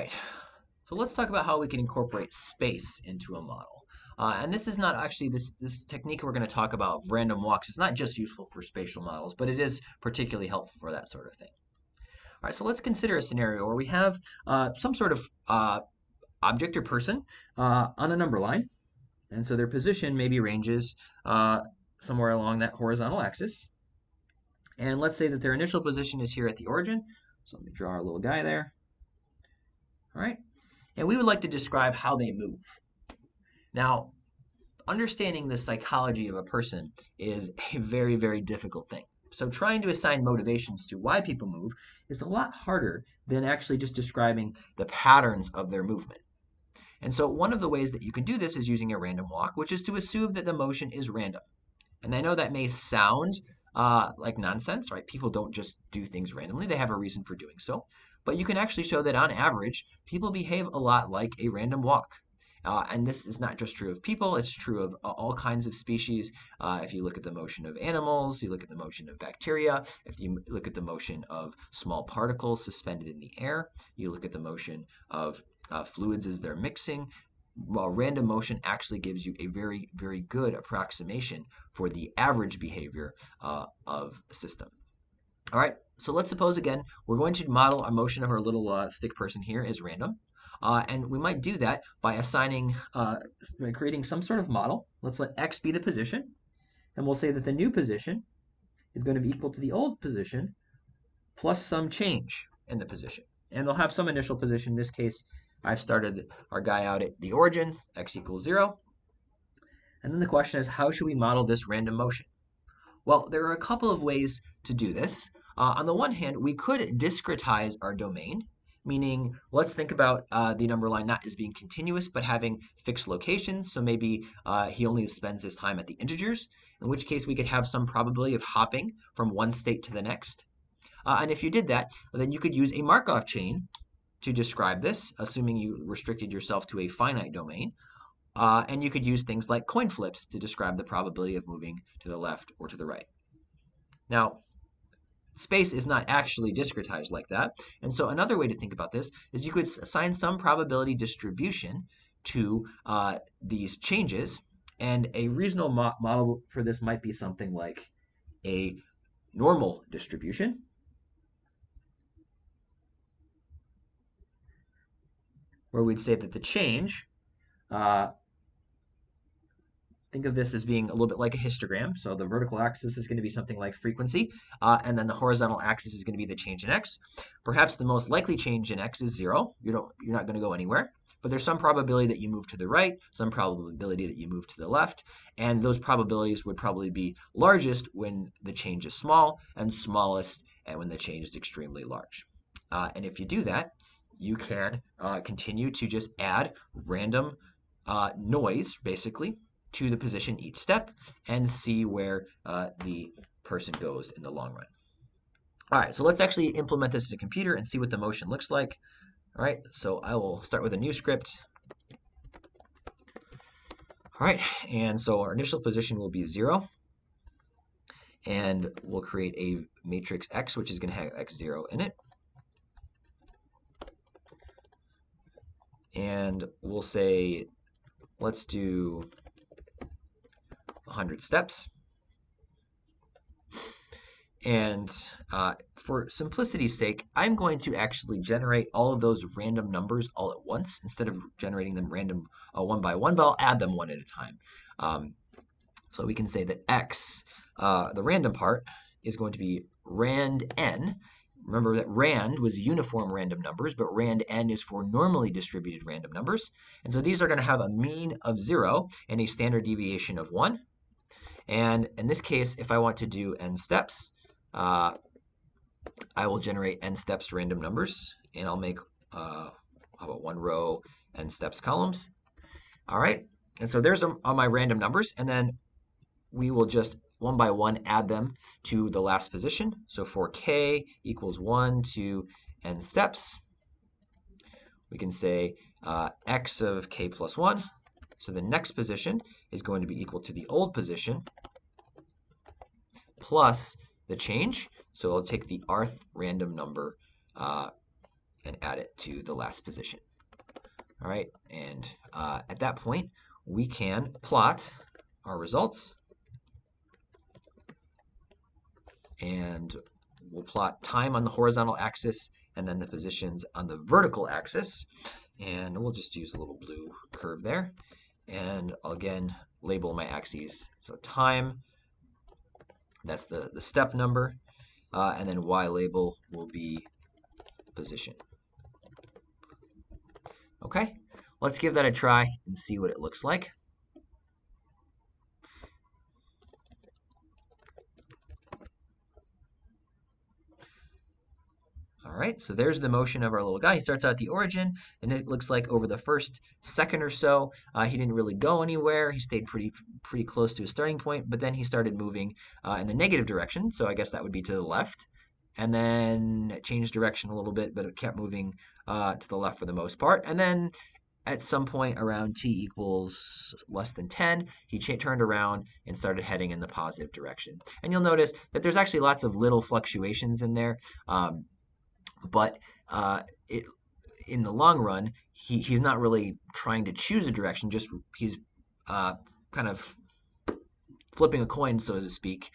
right, so let's talk about how we can incorporate space into a model. And this is not actually this technique we're going to talk about, random walks. It's not just useful for spatial models, but it is particularly helpful for that sort of thing. All right, so let's consider a scenario where we have some sort of object or person on a number line. And so their position maybe ranges somewhere along that horizontal axis. And let's say that their initial position is here at the origin. So let me draw our little guy there. All right. And we would like to describe how they move. Now, understanding the psychology of a person is a very, very difficult thing. So trying to assign motivations to why people move is a lot harder than actually just describing the patterns of their movement. And so one of the ways that you can do this is using a random walk, which is to assume that the motion is random. And I know that may sound like nonsense, right? People don't just do things randomly. They have a reason for doing so. But you can actually show that on average, people behave a lot like a random walk. And this is not just true of people, it's true of all kinds of species. If you look at the motion of animals, you look at the motion of bacteria, if you look at the motion of small particles suspended in the air, you look at the motion of fluids as they're mixing, well, random motion actually gives you a very, very good approximation for the average behavior of a system. All right, so let's suppose, again, we're going to model a motion of our little stick person here as random. And we might do that by assigning, by creating some sort of model. Let's let x be the position. And we'll say that the new position is going to be equal to the old position plus some change in the position. And they'll have some initial position. In this case, I've started our guy out at the origin, x equals 0. And then the question is, how should we model this random motion? Well, there are a couple of ways to do this. On the one hand, we could discretize our domain, meaning let's think about the number line not as being continuous, but having fixed locations. So maybe he only spends his time at the integers, in which case we could have some probability of hopping from one state to the next. And if you did that, then you could use a Markov chain to describe this, assuming you restricted yourself to a finite domain. And you could use things like coin flips to describe the probability of moving to the left or to the right. Now, space is not actually discretized like that. And so another way to think about this is you could assign some probability distribution to these changes. And a reasonable model for this might be something like a normal distribution. Where we'd say that the change, think of this as being a little bit like a histogram. So the vertical axis is going to be something like frequency, and then the horizontal axis is going to be the change in x. Perhaps the most likely change in x is 0. You're not going to go anywhere. But there's some probability that you move to the right, some probability that you move to the left, and those probabilities would probably be largest when the change is small, and smallest and when the change is extremely large. And if you do that, you can continue to just add random noise, basically, to the position each step and see where the person goes in the long run. All right, so let's actually implement this in a computer and see what the motion looks like. All right, so I will start with a new script. All right, and so our initial position will be 0. And we'll create a matrix X, which is going to have X0 in it. And we'll say, let's do 100 steps. And for simplicity's sake, I'm going to actually generate all of those random numbers all at once instead of generating them random one by one, but I'll add them one at a time. So we can say that x, the random part, is going to be rand n. Remember that rand was uniform random numbers, but rand n is for normally distributed random numbers. And so these are going to have a mean of 0 and a standard deviation of 1. And in this case, if I want to do n steps, I will generate n steps random numbers, and I'll make how about 1 row n steps columns. All right, and so there's all my random numbers, and then we will just one by one add them to the last position. So for k equals 1 to n steps, we can say x of k plus 1. So the next position is going to be equal to the old position plus the change. So I'll take the rth random number and add it to the last position. All right, and at that point, we can plot our results, and we'll plot time on the horizontal axis and then the positions on the vertical axis. And we'll just use a little blue curve there. And I'll again label my axes. So time, that's the step number, and then Y label will be position. Okay, let's give that a try and see what it looks like. All right, so there's the motion of our little guy. He starts out at the origin, and it looks like over the first second or so, he didn't really go anywhere. He stayed pretty close to his starting point, but then he started moving in the negative direction, so I guess that would be to the left. And then it changed direction a little bit, but it kept moving to the left for the most part. And then at some point around t equals less than 10, he turned around and started heading in the positive direction. And you'll notice that there's actually lots of little fluctuations in there. But in the long run, he's not really trying to choose a direction, just he's kind of flipping a coin, so to speak.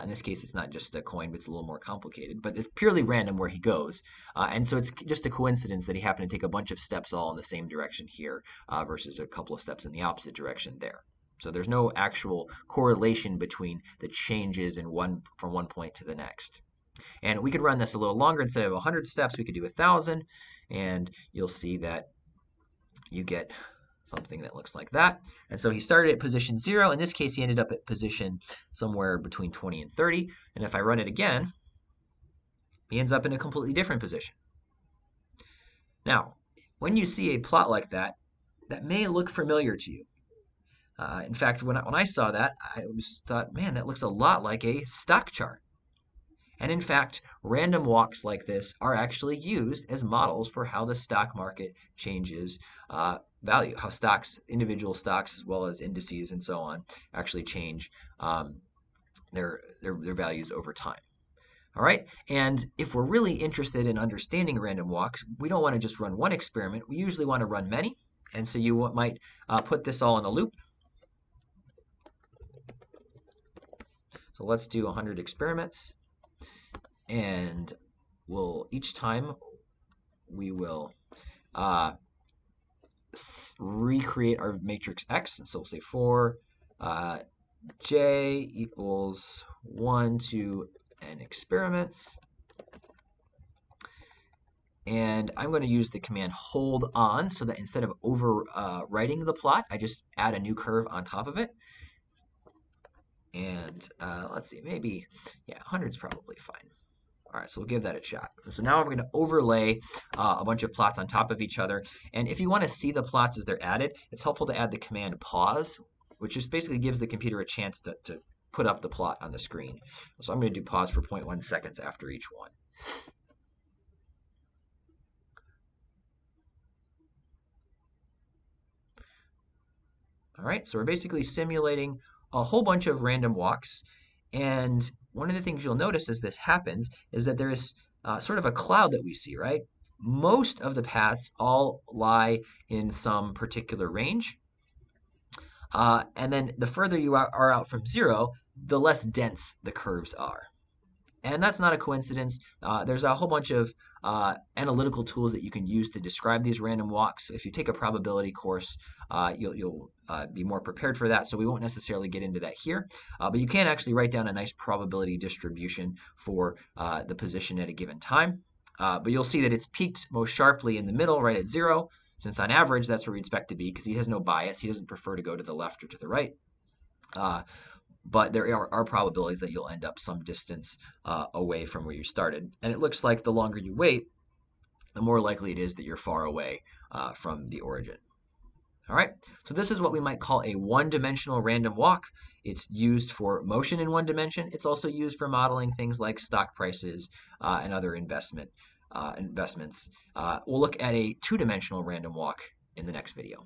In this case, it's not just a coin, but it's a little more complicated. But it's purely random where he goes. And so it's just a coincidence that he happened to take a bunch of steps all in the same direction here versus a couple of steps in the opposite direction there. So there's no actual correlation between the changes from one point to the next. And we could run this a little longer. Instead of 100 steps, we could do 1,000. And you'll see that you get something that looks like that. And so he started at position 0. In this case, he ended up at position somewhere between 20 and 30. And if I run it again, he ends up in a completely different position. Now, when you see a plot like that, that may look familiar to you. In fact, when I saw that, I thought, man, that looks a lot like a stock chart. And in fact, random walks like this are actually used as models for how the stock market changes value, how individual stocks as well as indices and so on, actually change their values over time. All right, and if we're really interested in understanding random walks, we don't want to just run one experiment. We usually want to run many, and so you might put this all in a loop. So let's do 100 experiments. And each time we will recreate our matrix X. And so we'll say for J equals 1 to n experiments. And I'm going to use the command hold on so that instead of overwriting the plot, I just add a new curve on top of it. And let's see, maybe, yeah, 100 is probably fine. All right, so we'll give that a shot. So now I'm going to overlay a bunch of plots on top of each other. And if you want to see the plots as they're added, it's helpful to add the command pause, which just basically gives the computer a chance to put up the plot on the screen. So I'm going to do pause for 0.1 seconds after each one. All right, so we're basically simulating a whole bunch of random walks. And one of the things you'll notice as this happens is that there is sort of a cloud that we see, right? Most of the paths all lie in some particular range. And then the further you are out from 0, the less dense the curves are. And that's not a coincidence. There's a whole bunch of analytical tools that you can use to describe these random walks. If you take a probability course, you'll be more prepared for that, so we won't necessarily get into that here. But you can actually write down a nice probability distribution for the position at a given time. But you'll see that it's peaked most sharply in the middle, right at 0, since on average that's where we expect to be because he has no bias. He doesn't prefer to go to the left or to the right. But there are probabilities that you'll end up some distance away from where you started. And it looks like the longer you wait, the more likely it is that you're far away from the origin. All right, so this is what we might call a one-dimensional random walk. It's used for motion in one dimension. It's also used for modeling things like stock prices and other investments. We'll look at a two-dimensional random walk in the next video.